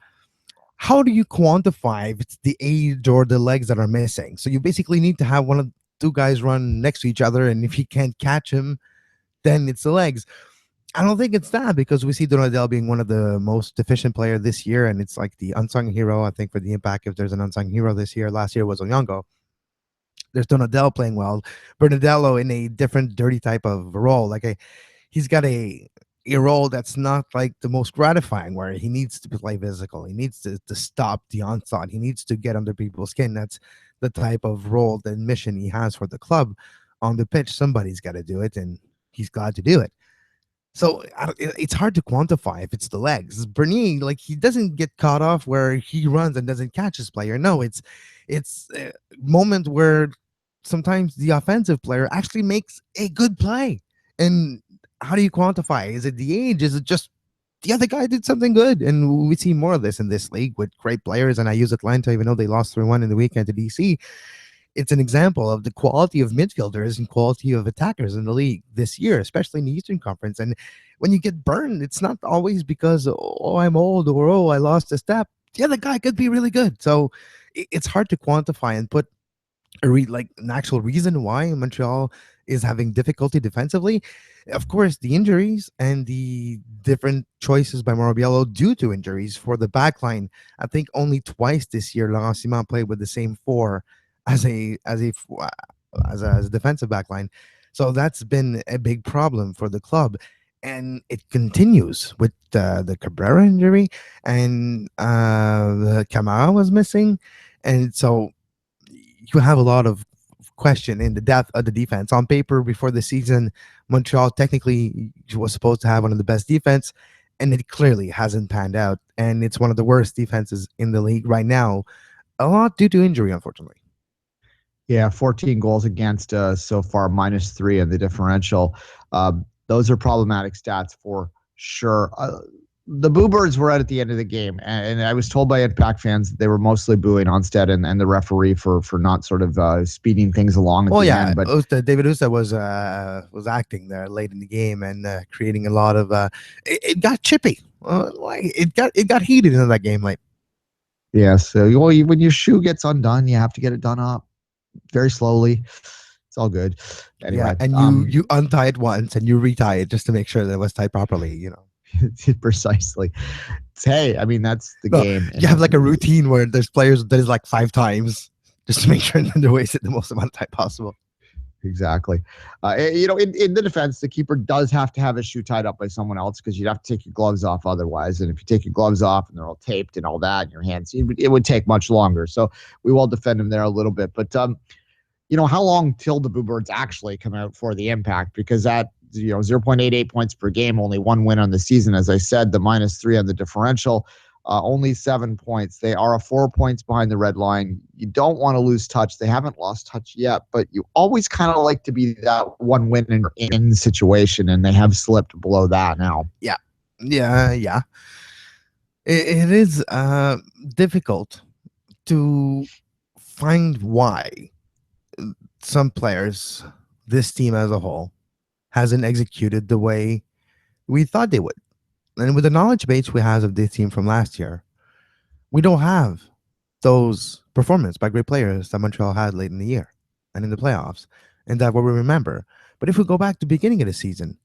how do you quantify if it's the age or the legs that are missing? So you basically need to have one of 2 guys run next to each other, and if you can't catch him, then it's the legs. I don't think it's that, because we see Donadell being one of the most efficient player this year, and it's like the unsung hero, I think, for the Impact. If there's an unsung hero this year, last year was Onyango. There's Donadell playing well. Bernadello in a different dirty type of role. Like he's got a role that's not like the most gratifying, where he needs to play physical. He needs to stop the onslaught. He needs to get under people's skin. That's the type of role, the mission he has for the club. On the pitch, somebody's got to do it, and he's glad to do it. So it's hard to quantify if it's the legs. Bernier, like, he doesn't get caught off where he runs and doesn't catch his player. No, it's a moment where sometimes the offensive player actually makes a good play. And how do you quantify? Is it the age? Is it just the other guy did something good? And we see more of this in this league with great players. And I use Atlanta, even though they lost 3-1 in the weekend to DC. It's an example of the quality of midfielders and quality of attackers in the league this year, especially in the Eastern Conference. And when you get burned, it's not always because, oh, I'm old, or, oh, I lost a step. The other guy could be really good. So it's hard to quantify and put an actual reason why Montreal is having difficulty defensively. Of course, the injuries and the different choices by Mauro Biello due to injuries for the backline. I think only twice this year Laurent Simon played with the same 4 as a defensive backline. So that's been a big problem for the club, and it continues with the Cabrera injury, and the Camara was missing, and so you have a lot of question in the depth of the defense. On paper, before the season, Montreal technically was supposed to have one of the best defense, and it clearly hasn't panned out, and it's one of the worst defenses in the league right now. a lot due to injury, unfortunately. Yeah, 14 goals against so far, -3 in the differential. Those are problematic stats for sure. The Boo Birds were out at the end of the game, and I was told by Impact fans that they were mostly booing Onstead and the referee for not sort of speeding things along at Well, the yeah, end. But David Usta was acting there late in the game and creating a lot of. It got chippy. Like it got heated in that game. Like yeah, so when your shoe gets undone, you have to get it done up very slowly. It's all good. yeah, Anyway, and you untie it once and you retie it just to make sure that it was tied properly. precisely. Hey, I mean that's the No, game. you have like a routine where there's players that is like 5 times just to make sure that they're wasted the most amount of time possible. Exactly. In the defense, the keeper does have to have his shoe tied up by someone else because you'd have to take your gloves off otherwise. And if you take your gloves off and they're all taped and all that, and your hands, it would take much longer. So we will defend him there a little bit. But how long till the Boo Birds actually come out for the Impact? Because that 0.88 points per game, only one win on the season. As I said, the -3 on the differential. Only 7 points. They are 4 points behind the red line. You don't want to lose touch. They haven't lost touch yet, but you always kind of like to be that one win in situation, and they have slipped below that now. Yeah. It is difficult to find why some players, this team as a whole, hasn't executed the way we thought they would. And with the knowledge base we have of this team from last year, we don't have those performances by great players that Montreal had late in the year and in the playoffs, and that what we remember. But if we go back to the beginning of the season,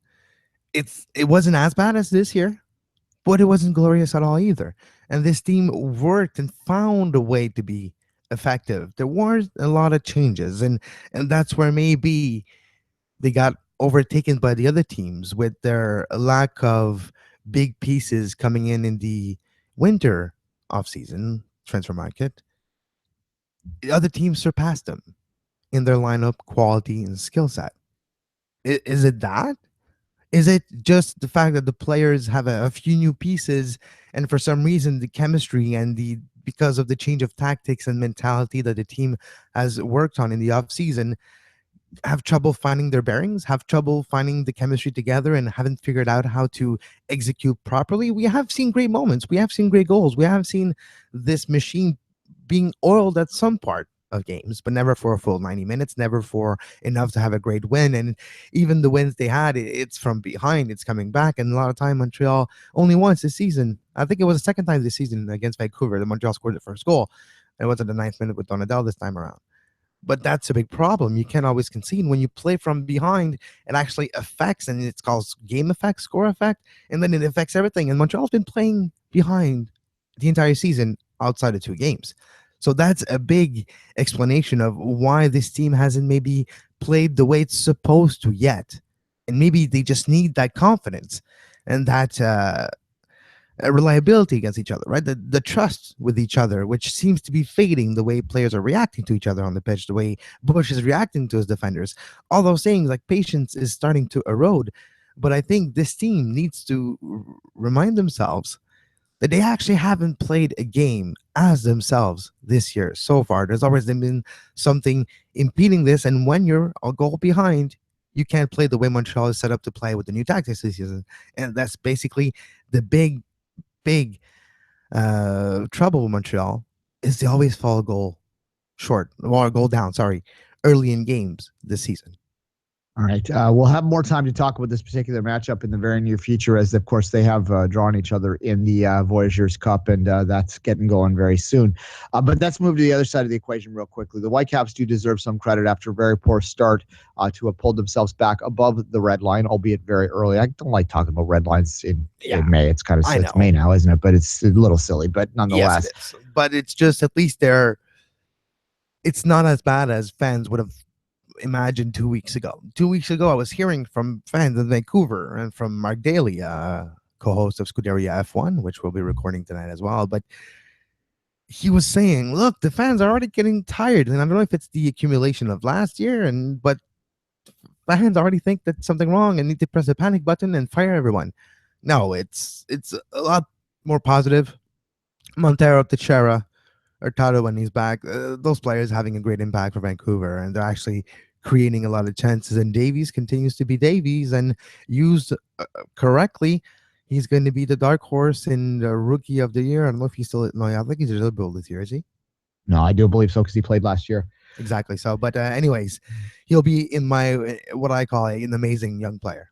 it wasn't as bad as this year, but it wasn't glorious at all either. And this team worked and found a way to be effective. There were a lot of changes, and that's where maybe they got overtaken by the other teams with their lack of big pieces coming in the winter offseason transfer market. The other teams surpassed them in their lineup quality and skill set. Is it that? Is it just the fact that the players have a few new pieces, and for some reason the chemistry and because of the change of tactics and mentality that the team has worked on in the offseason, have trouble finding their bearings, have trouble finding the chemistry together, and haven't figured out how to execute properly? We have seen great moments. We have seen great goals. We have seen this machine being oiled at some part of games, but never for a full 90 minutes, never for enough to have a great win. And even the wins they had, it's from behind, it's coming back. And a lot of time, Montreal only once this season, I think it was the second time this season against Vancouver, that Montreal scored the first goal. It was at the 9th minute with Donadell this time around. But that's a big problem. You can't always concede. When you play from behind, it actually affects, and it's called game effect, score effect, and then it affects everything. And Montreal's been playing behind the entire season outside of 2 games. So that's a big explanation of why this team hasn't maybe played the way it's supposed to yet. And maybe they just need that confidence and that reliability against each other, right? The trust with each other, which seems to be fading the way players are reacting to each other on the pitch, the way Bush is reacting to his defenders. All those things, like patience is starting to erode. But I think this team needs to remind themselves that they actually haven't played a game as themselves this year so far. There's always been something impeding this, and when you're a goal behind, you can't play the way Montreal is set up to play with the new tactics this season. And that's basically the big trouble with Montreal, is they always fall a goal short, or a goal down, early in games this season. All right. We'll have more time to talk about this particular matchup in the very near future, as, of course, they have drawn each other in the Voyageurs Cup, and that's getting going very soon. But let's move to the other side of the equation real quickly. The Whitecaps do deserve some credit after a very poor start to have pulled themselves back above the red line, albeit very early. I don't like talking about red lines in May. It's kind of it's May now, isn't it? But it's a little silly, but nonetheless. Yes, it is. But it's just, at least it's not as bad as fans would have imagined 2 weeks ago. 2 weeks ago, I was hearing from fans in Vancouver and from Mark Daly, co-host of Scuderia F1, which we'll be recording tonight as well. But he was saying, look, the fans are already getting tired. And I don't know if it's the accumulation of last year, but fans already think that something wrong and need to press the panic button and fire everyone. No, it's a lot more positive. Montero, Teixeira, Hurtado when he's back. Those players having a great impact for Vancouver, and they're actually creating a lot of chances. And Davies continues to be Davies, and used correctly, he's going to be the dark horse in the Rookie of the Year. I don't know if he's still. No, I think he's eligible this year, is he? No, I do believe so because he played last year. Exactly. So, but anyways, he'll be in my what I call an amazing young player.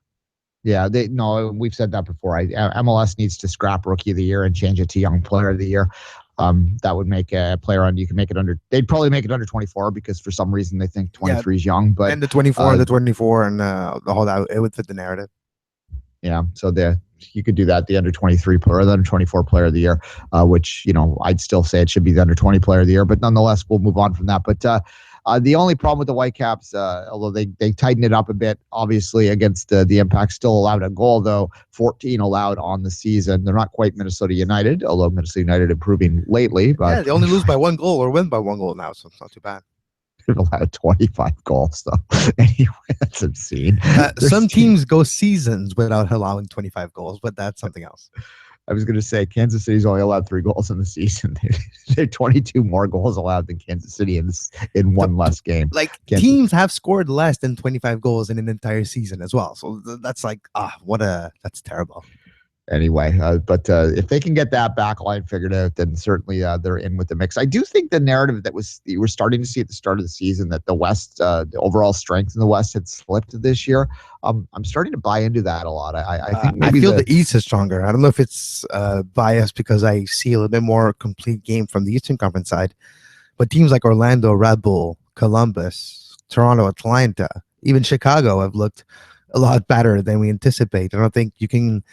Yeah, we've said that before. MLS needs to scrap Rookie of the Year and change it to Young Player of the Year. That would make a player you can make it under. They'd probably make it under 24 because for some reason they think 23 is young. But and the 24, and the whole that it would fit the narrative. Yeah, so you could do that. The under 23 player, the under 24 player of the year, which I'd still say it should be the under 20 player of the year. But nonetheless, we'll move on from that. But the only problem with the Whitecaps, although they tightened it up a bit, obviously against the Impact, still allowed a goal though. 14 allowed on the season. They're not quite Minnesota United, although Minnesota United improving lately. But yeah, they only lose by 1 goal or win by 1 goal now, so it's not too bad. They've allowed 25 goals though. Anyway, that's obscene. Some teams go seasons without allowing 25 goals, but that's something else. I was going to say Kansas City's only allowed 3 goals in the season. They're 22 more goals allowed than Kansas City in one less game. Like teams have scored less than 25 goals in an entire season as well. So that's like, that's terrible. Anyway, but if they can get that back line figured out, then certainly they're in with the mix. I do think the narrative that you were starting to see at the start of the season that the West, the overall strength in the West had slipped this year. I'm starting to buy into that a lot. I think maybe I feel the East is stronger. I don't know if it's biased because I see a little bit more complete game from the Eastern Conference side, but teams like Orlando, Red Bull, Columbus, Toronto, Atlanta, even Chicago have looked a lot better than we anticipate. I don't think you can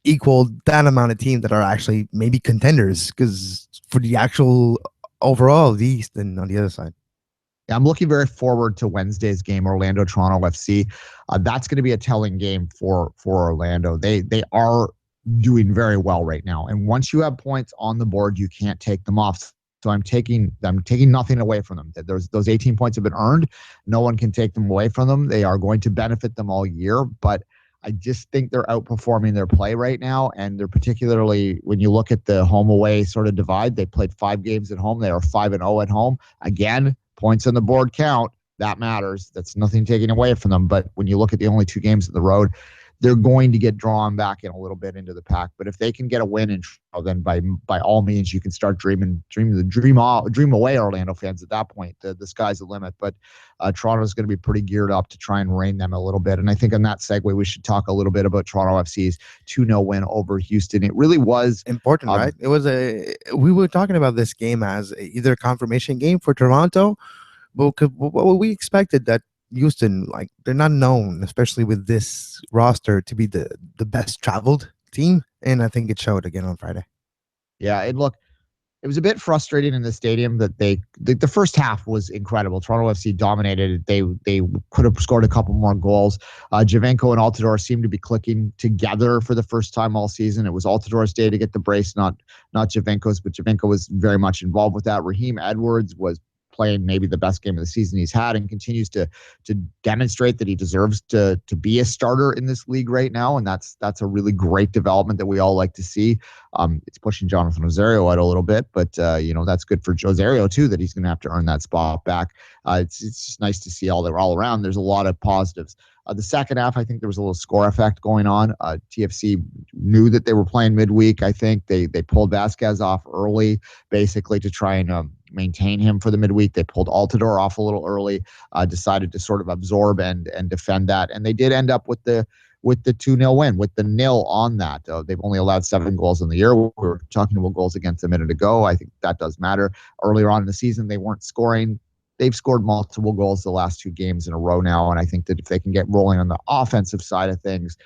equal that amount of teams that are actually maybe contenders, because for the actual overall the East and on the other side. Yeah, I'm looking very forward to Wednesday's game, Orlando Toronto FC. That's going to be a telling game for Orlando. They are doing very well right now, and once you have points on the board, you can't take them off. So I'm taking nothing away from them. Those 18 points have been earned. No one can take them away from them. They are going to benefit them all year, but I just think they're outperforming their play right now, and they're particularly when you look at the home-away sort of divide. They played 5 games at home. They are 5-0 at home. Again, points on the board count. That matters. That's nothing taken away from them. But when you look at the only 2 games on the road, they're going to get drawn back in a little bit into the pack. But if they can get a win in Toronto, then by all means, you can start dream away, Orlando fans. At that point, the sky's the limit. But Toronto is going to be pretty geared up to try and rein them a little bit. And I think on that segue, we should talk a little bit about Toronto FC's 2-0 win over Houston. It really was important, right? It was we were talking about this game as either a confirmation game for Toronto, but what we expected that Houston, like, they're not known, especially with this roster, to be the best traveled team, and I think it showed again on Friday. Yeah, it was a bit frustrating in the stadium that the first half was incredible. Toronto FC dominated. They could have scored a couple more goals. Javenko and Altidore seemed to be clicking together for the first time all season. It was Altidore's day to get the brace, not Javenko's, but Javenko was very much involved with that. Raheem Edwards was playing maybe the best game of the season he's had, and continues to demonstrate that he deserves to be a starter in this league right now. And that's a really great development that we all like to see. It's pushing Jonathan Osorio out a little bit, but that's good for Osorio too, that he's going to have to earn that spot back. It's just nice to see all around. There's a lot of positives. The second half, I think there was a little score effect going on. TFC knew that they were playing midweek. I think they pulled Vasquez off early, basically to try and maintain him for the midweek. They pulled Altidore off a little early, decided to sort of absorb and defend that. And they did end up with the 2-0 win, with the nil on that. They've only allowed 7 goals in the year. We were talking about goals against a minute ago. I think that does matter. Earlier on in the season, they weren't scoring. They've scored multiple goals the last 2 games in a row now. And I think that if they can get rolling on the offensive side of things,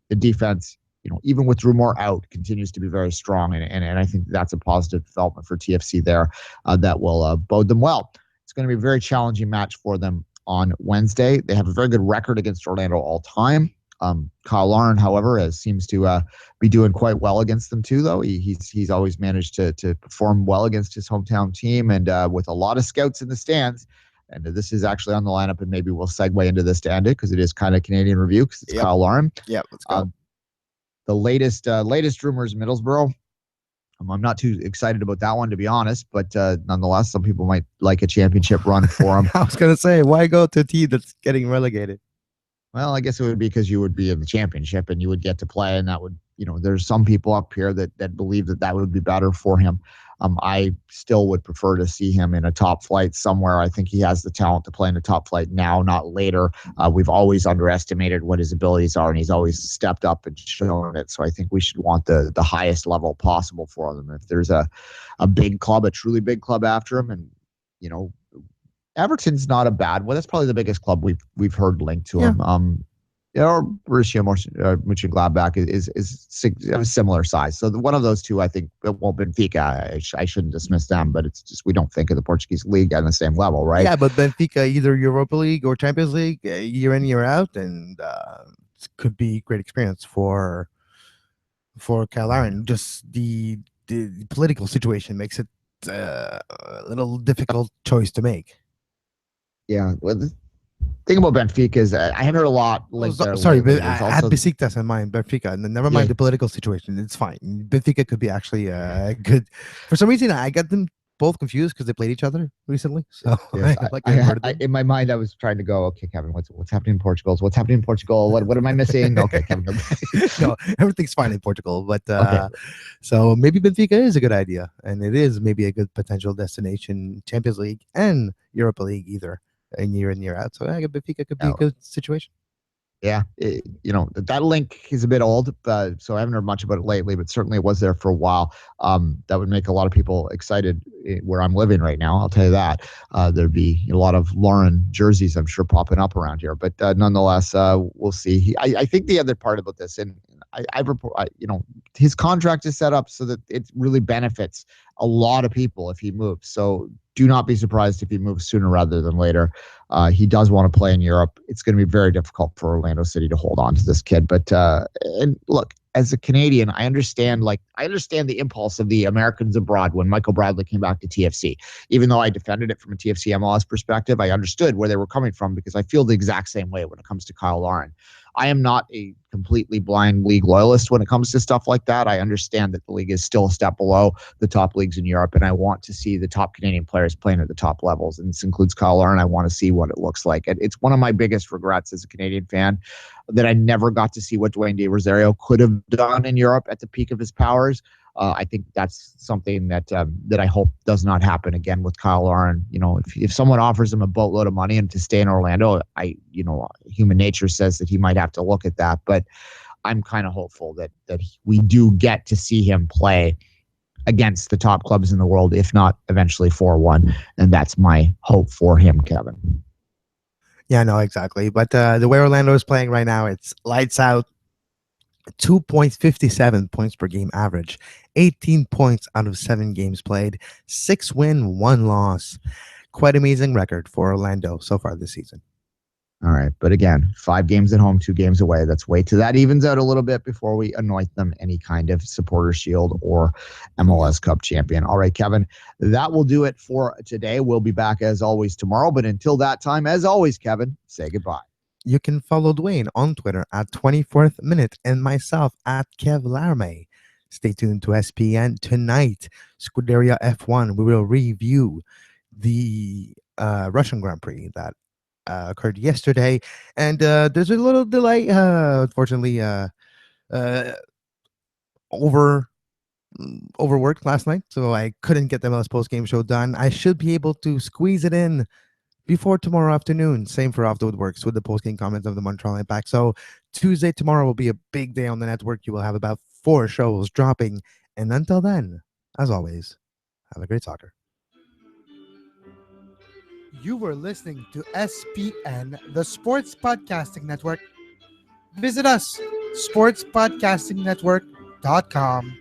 the defense, even with Drew Moore out, continues to be very strong. And I think that's a positive development for TFC there that will bode them well. It's going to be a very challenging match for them on Wednesday. They have a very good record against Orlando all time. Kyle Lauren, however, seems to be doing quite well against them too, though. He's always managed to perform well against his hometown team, and with a lot of scouts in the stands. And this is actually on the lineup, and maybe we'll segue into this to end it because it is kind of Canadian review because it's Kyle Lauren. Yeah, let's go. The latest rumors, Middlesbrough. I'm not too excited about that one, to be honest, but nonetheless, some people might like a championship run for him. I was gonna say, why go to a team that's getting relegated? Well, I guess it would be because you would be in the championship and you would get to play, and that would, there's some people up here that believe that would be better for him. I still would prefer to see him in a top flight somewhere. I think he has the talent to play in a top flight now, not later. We've always underestimated what his abilities are, and he's always stepped up and shown it. So I think we should want the highest level possible for him. If there's a big club, a truly big club after him, and Everton's not a bad one. That's probably the biggest club we've heard linked to him. Or Borussia Mönchengladbach is of a similar size. So one of those two, I think, Benfica, I shouldn't dismiss them, but it's just we don't think of the Portuguese league on the same level, right? Yeah, but Benfica, either Europa League or Champions League, year in, year out, and it could be great experience for Kyle Larin. Just the political situation makes it a little difficult choice to make. Yeah, well, the thing about Benfica is I haven't heard a lot. Sorry, but I had Besiktas in mind, Benfica, and never mind the political situation. It's fine. Benfica could be actually good. For some reason, I got them both confused because they played each other recently. So in my mind, I was trying to go, okay, Kevin, what's happening in Portugal? What's happening in Portugal? What am I missing? Okay, Kevin. No, everything's fine in Portugal, but so maybe Benfica is a good idea, and it is maybe a good potential destination, Champions League and Europa League either. And year out. So I guess Benfica could be a good situation. Yeah, that link is a bit old, so I haven't heard much about it lately, but certainly it was there for a while. That would make a lot of people excited where I'm living right now, I'll tell you that. There'd be a lot of Lauren jerseys, I'm sure, popping up around here, but nonetheless, we'll see. I think the other part about this, and his contract is set up so that it really benefits a lot of people if he moves. So do not be surprised if he moves sooner rather than later. He does want to play in Europe. It's going to be very difficult for Orlando City to hold on to this kid. But and look, as a Canadian, I understand the impulse of the Americans abroad when Michael Bradley came back to TFC. Even though I defended it from a TFC MLS perspective, I understood where they were coming from because I feel the exact same way when it comes to Kyle Larin. I am not a completely blind league loyalist when it comes to stuff like that. I understand that the league is still a step below the top leagues in Europe, and I want to see the top Canadian players playing at the top levels. And this includes Kyle Larin. I want to see what it looks like. It's one of my biggest regrets as a Canadian fan that I never got to see what Duane de Rosario could have done in Europe at the peak of his powers. I think that's something that I hope does not happen again with Kyle Larin. If someone offers him a boatload of money and to stay in Orlando, human nature says that he might have to look at that. But I'm kind of hopeful that we do get to see him play against the top clubs in the world, if not eventually 4-1. And that's my hope for him, Kevin. Yeah, no, exactly. But the way Orlando is playing right now, it's lights out. 2.57 points per game average, 18 points out of 7 games played, 6 win, 1 loss. Quite amazing record for Orlando so far this season. All right. But again, 5 games at home, 2 games away. Let's wait till that evens out a little bit before we anoint them any kind of Supporter Shield or MLS Cup champion. All right, Kevin, that will do it for today. We'll be back as always tomorrow. But until that time, as always, Kevin, say goodbye. You can follow Duane on Twitter at 24th Minute and myself at Kev Laramee. Stay tuned to SPN tonight. Scuderia F1. We will review the Russian Grand Prix that occurred yesterday. And there's a little delay, unfortunately, overworked last night. So I couldn't get the MLS post-game show done. I should be able to squeeze it in before tomorrow afternoon. Same for After It Works with the post-game comments of the Montreal Impact. So Tuesday, tomorrow will be a big day on the network. You will have about 4 shows dropping. And until then, as always, have a great soccer. You were listening to SPN, the Sports Podcasting Network. Visit us, sportspodcastingnetwork.com.